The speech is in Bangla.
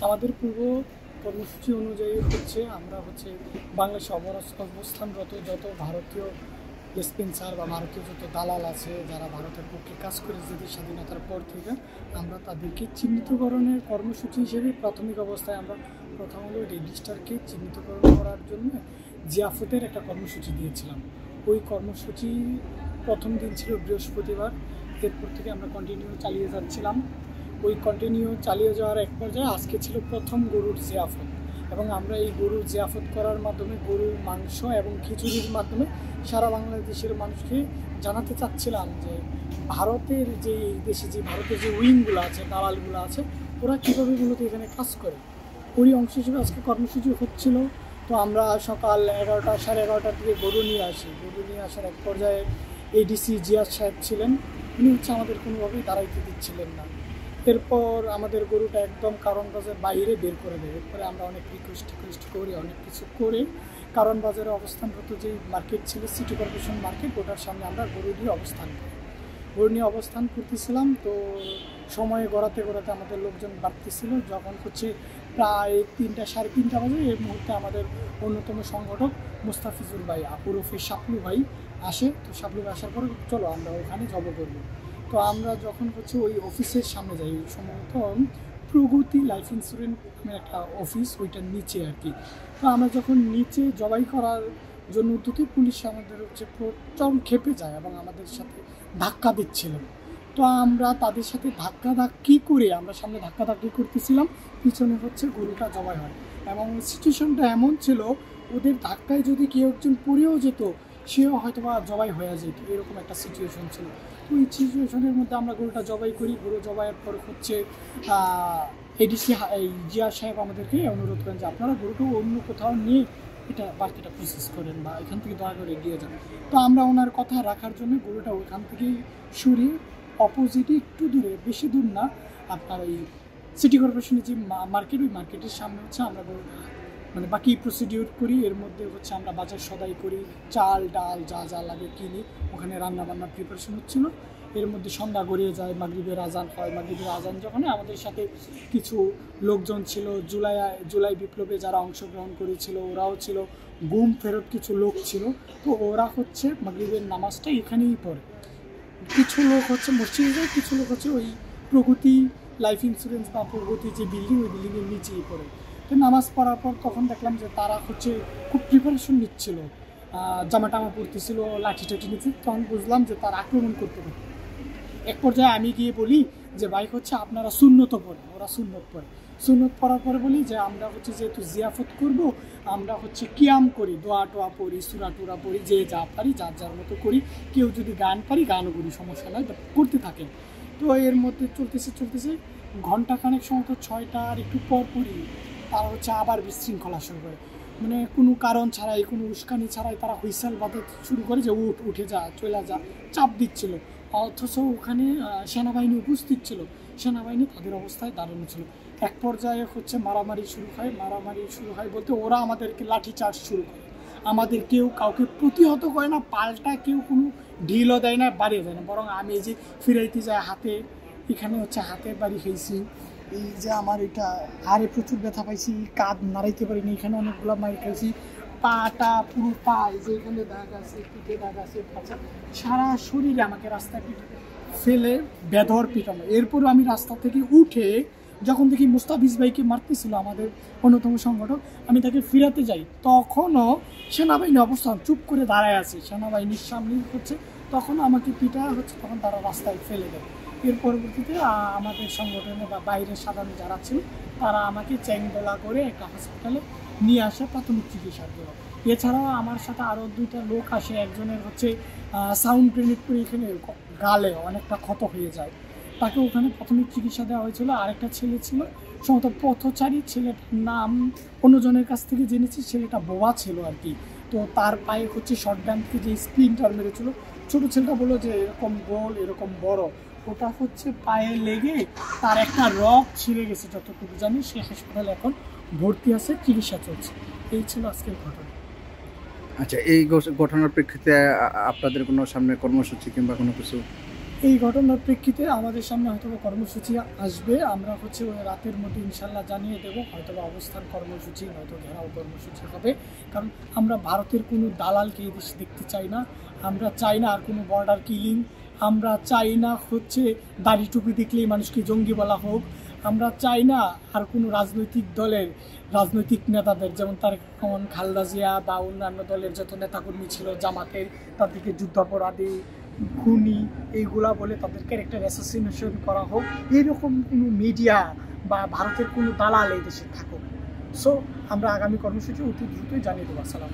আমাদের পূর্ব কর্মসূচি অনুযায়ী হচ্ছে আমরা হচ্ছে বাংলাদেশে অবস্থানরত যত ভারতীয় ডিসপেন্সার বা ভারতীয় যত দালাল আছে যারা ভারতের পক্ষে কাজ করে যেদের স্বাধীনতার পর থেকে আমরা তাদেরকে চিহ্নিতকরণের কর্মসূচি হিসেবে প্রাথমিক অবস্থায় আমরা প্রথম হলো রেজিস্টারকে চিহ্নিতকরণ করার জন্য জিয়াফতের একটা কর্মসূচি দিয়েছিলাম। ওই কর্মসূচি প্রথম দিন ছিল বৃহস্পতিবার, এরপর থেকে আমরা কন্টিনিউ চালিয়ে যাচ্ছিলাম। ওই কন্টিনিউ চালিয়ে যাওয়ার এক পর্যায়ে আজকে ছিল প্রথম গরুর জিয়াফত, এবং আমরা এই গরুর জিয়াফত করার মাধ্যমে গরুর মাংস এবং খিচুড়ির মাধ্যমে সারা বাংলাদেশের মানুষকে জানাতে চাচ্ছিলাম যে ভারতের যে দেশে যে ভারতের যে উইংগুলো আছে, দালালগুলো আছে, ওরা কীভাবে মূলত এখানে কাজ করে। ওই অংশ হিসেবে আজকে কর্মসূচি হচ্ছিল। তো আমরা সকাল 11টা সাড়ে 11টার দিকে গরু নিয়ে আসি। গরু নিয়ে আসার এক পর্যায়ে এডিসি জিয়াদ সাহেব ছিলেন, উনি হচ্ছে আমাদের কোনোভাবেই দাঁড়াইতে দিচ্ছিলেন না। এরপর আমাদের গরুটা একদম কারণ বাজার বাইরে বের করে দেয়। এরপরে আমরা অনেক রিকোয়েস্ট করি, অনেক কিছু করে কারণ বাজারে অবস্থানরত যে মার্কেট ছিল সিটি কর্পোরেশন মার্কেট, ওটার সামনে আমরা গরু নিয়ে অবস্থান করি। গরু নিয়ে অবস্থান করতেছিলাম, তো সময়ে গড়াতে গড়াতে আমাদের লোকজন বাড়তেছিল। যখন হচ্ছে প্রায় 3টা সাড়ে 3টা বাজে, এই মুহূর্তে আমাদের অন্যতম সংগঠক মুস্তাফিজুর ভাই ওরফে শাপলু ভাই আসে। তো শাপলু ভাই আসার পরে চলো আমরা ওখানে জব করবো। তো আমরা যখন হচ্ছে ওই অফিসের সামনে যাই, সম্ভবত প্রগতি লাইফ ইন্স্যুরেন্স একটা অফিস, ওইটার নিচে আর কি। তো আমরা যখন নিচে জবাই করার জন্য উদ্যতী, পুলিশ আমাদের হচ্ছে প্রচণ্ড খেপে যায় এবং আমাদের সাথে ধাক্কা দিচ্ছিলেন। তো আমরা তাদের সাথে ধাক্কি করে আমরা সামনে ধাক্কি করতেছিলাম, পিছনে হচ্ছে গরুটা জবাই হয়। এবং সিচুয়েশনটা এমন ছিল, ওদের ধাক্কায় যদি কেউ একজন পড়েও যেত, সেও হয়তো বা জবাই হয়ে যেত, এরকম একটা সিচুয়েশন ছিল। তো এই সিচুয়েশনের মধ্যে আমরা গরুটা জবাই করি। গরু জবাইয়ের পর হচ্ছে এডিসি জিয়া সাহেব আমাদেরকে অনুরোধ করেন যে আপনারা গরুটা অন্য কোথাও নিয়ে এটা বাকিটা প্রসেস করেন বা এখান থেকে দয়া করে এগিয়ে যান। তো আমরা ওনার কথা রাখার জন্য গরুটা ওইখান থেকেই সরিয়ে অপোজিটে একটু দূরে, বেশি দূর না, আপনার ওই সিটি কর্পোরেশনের যে মার্কেট, ওই মার্কেটের সামনে হচ্ছে আমরা গরুটা মানে বাকি প্রসিডিউর করি। এর মধ্যে হচ্ছে আমরা বাজার সদাই করি, চাল ডাল যা যা লাগে কিনি, ওখানে রান্নাবান্নার প্রিপারেশন হচ্ছিলো। এর মধ্যে সন্ধ্যা গড়িয়ে যায়, মাগরিবের আজান হয়। মাগরিবের আজান যখন আমাদের সাথে কিছু লোকজন ছিল জুলাই বিপ্লবে যারা অংশগ্রহণ করেছিল, ওরাও ছিল, গুম ফেরত কিছু লোক ছিল। তো ওরা হচ্ছে মাগরিবের নামাজটা এখানেই পড়ে। কিছু লোক হচ্ছে মসজিদে যায়, কিছু লোক হচ্ছে ওই প্রগতি লাইফ ইন্স্যুরেন্স বা প্রগতি যে বিল্ডিং, ওই বিল্ডিংয়ের নিচেই পড়ে। তো নামাজ পড়ার পর তখন দেখলাম যে তারা হচ্ছে খুব প্রিপারেশন নিচ্ছিল, জামা টামা পড়তেছিল, লাঠি টাঠি নিচ্ছে। তখন বুঝলাম যে তারা আক্রমণ করতে পারে। এক পর্যায়ে আমি গিয়ে বলি যে ভাই হচ্ছে আপনারা সুন্নত পড়েন। ওরা সুন্নত পড়ে। সুন্নত পড়ার পরে বলি যে আমরা হচ্ছে যেহেতু জিয়াফত করব, আমরা হচ্ছে কিয়াম করি, দোয়া টোয়া পড়ি, সুরা টুরা পড়ি, যে যা পারি যার যার মতো করি। কেউ যদি গান পারি গানও করি, সমস্যা নয়, করতে থাকেন। তো এর মধ্যে চলতেছে ঘন্টাখানেক সময়, তো 6টার একটু পরই তারা হচ্ছে আবার বিশৃঙ্খলা শুরু করে। মানে কোনো কারণ ছাড়াই, কোনো উস্কানি ছাড়াই তারা হুইসেল বাজাতে শুরু করে যে উঠে যা, চলে যা, চাপ দিচ্ছিল। অথচ ওখানে সেনাবাহিনী উপস্থিত ছিল, সেনাবাহিনী তাদের অবস্থায় দাঁড়ানো ছিল। এক পর্যায়ে হচ্ছে মারামারি শুরু হয় বলতে ওরা আমাদেরকে লাঠিচার্জ শুরু করে। আমাদের কেউ কাউকে প্রতিহত করে না, পাল্টা কেউ কোনো ঢিলও দেয় না, বাড়িয়ে দেয় না। বরং আমি এই যে ফিরাইতে যাই হাতে, এখানে হচ্ছে হাতে বাড়ি খেয়েছি, এই যে আমার এটা হাড়ে প্রচুর ব্যথা পাইছি, কাঁধ নাড়াইতে পারিনি, এখানে অনেকগুলো মাইর খাইছি, পাটা পুরো পা, এই যে এখানে দাগ আছে, পিঠে দাগ আছে, সারা শরীরে আমাকে রাস্তায় ফেলে বেধর পিটানো। এরপরও আমি রাস্তা থেকে উঠে যখন দেখি মুস্তাফিজ ভাইকে মারতেছিল আমাদের অন্যতম সংগঠক, আমি তাকে ফিরাতে যাই, তখনও সেনাবাহিনী অবস্থান চুপ করে দাঁড়ায় আছে, সেনাবাহিনীর সামনেই হচ্ছে। তখন আমাকে পিটা হচ্ছে, তখন তারা রাস্তায় ফেলে দেয়। এর পরবর্তীতে আমাদের সংগঠনে বা বাইরের সাধারণ যারা ছিল তারা আমাকে চ্যাংদোলা করে একটা হসপিটালে নিয়ে আসে প্রাথমিক চিকিৎসার জন্য। এছাড়াও আমার সাথে আরও 2টা লোক আসে। একজনের হচ্ছে সাউন্ড গ্রেনেড করে এখানে গালে অনেকটা ক্ষত হয়ে যায়, তাকে ওখানে প্রাথমিক চিকিৎসা দেওয়া হয়েছিল। আরেকটা ছেলে ছিল সম্ভবত পথচারী, ছেলেটার নাম অন্যজনের কাছ থেকে জেনেছি, ছেলেটা বোবা ছিল আর কি। তো তার পায়ে হচ্ছে শর্টগান থেকে যে স্প্লিন্টার মেরেছিল, ছোটো ছেলেটা বললো যে এরকম গোল এরকম বড়, ওটা হচ্ছে পায়ে লেগে তার একটা রগ ছিঁড়ে গেছে যতটুকু জানি। সে হাসপাতালে এখন ভর্তি আছে, চিকিৎসা চলছে। এই ছিল আজকের ঘটনা। আচ্ছা, এই ঘটনার প্রেক্ষিতে আপনাদের কোনো সামনে কর্মসূচি কিংবা কোনো কিছু? এই ঘটনার প্রেক্ষিতে আমাদের সামনে হয়তো কর্মসূচি আসবে, আমরা হচ্ছে ওই রাতের মধ্যে ইনশাল্লাহ জানিয়ে দেবো, হয়তো অবস্থান কর্মসূচি নয়তো ঘেরাও কর্মসূচি হবে। কারণ আমরা ভারতের কোনো দালালকে এই দেশে দেখতে চাই না, আমরা চাই না আর কোনো বর্ডার কিলিং, আমরা চাই না হচ্ছে দাড়ি টুপি দেখলেই মানুষকে জঙ্গি বলা হোক, আমরা চাই না আর কোনো রাজনৈতিক দলের রাজনৈতিক নেতাদের যেমন তারেক রহমান, খালেদা জিয়া বা অন্যান্য দলের যত নেতাকর্মী ছিল জামাতের, তাদেরকে যুদ্ধাপরাধী, খুনি এইগুলা বলে তাদের ক্যারেক্টার অ্যাসাসিনেশন করা হোক, এরকম কোনো মিডিয়া বা ভারতের কোনো দালাল এই দেশে থাকুক। সো আমরা আগামী কর্মসূচি অতি দ্রুতই জানিয়ে দেবো। আসসালাম।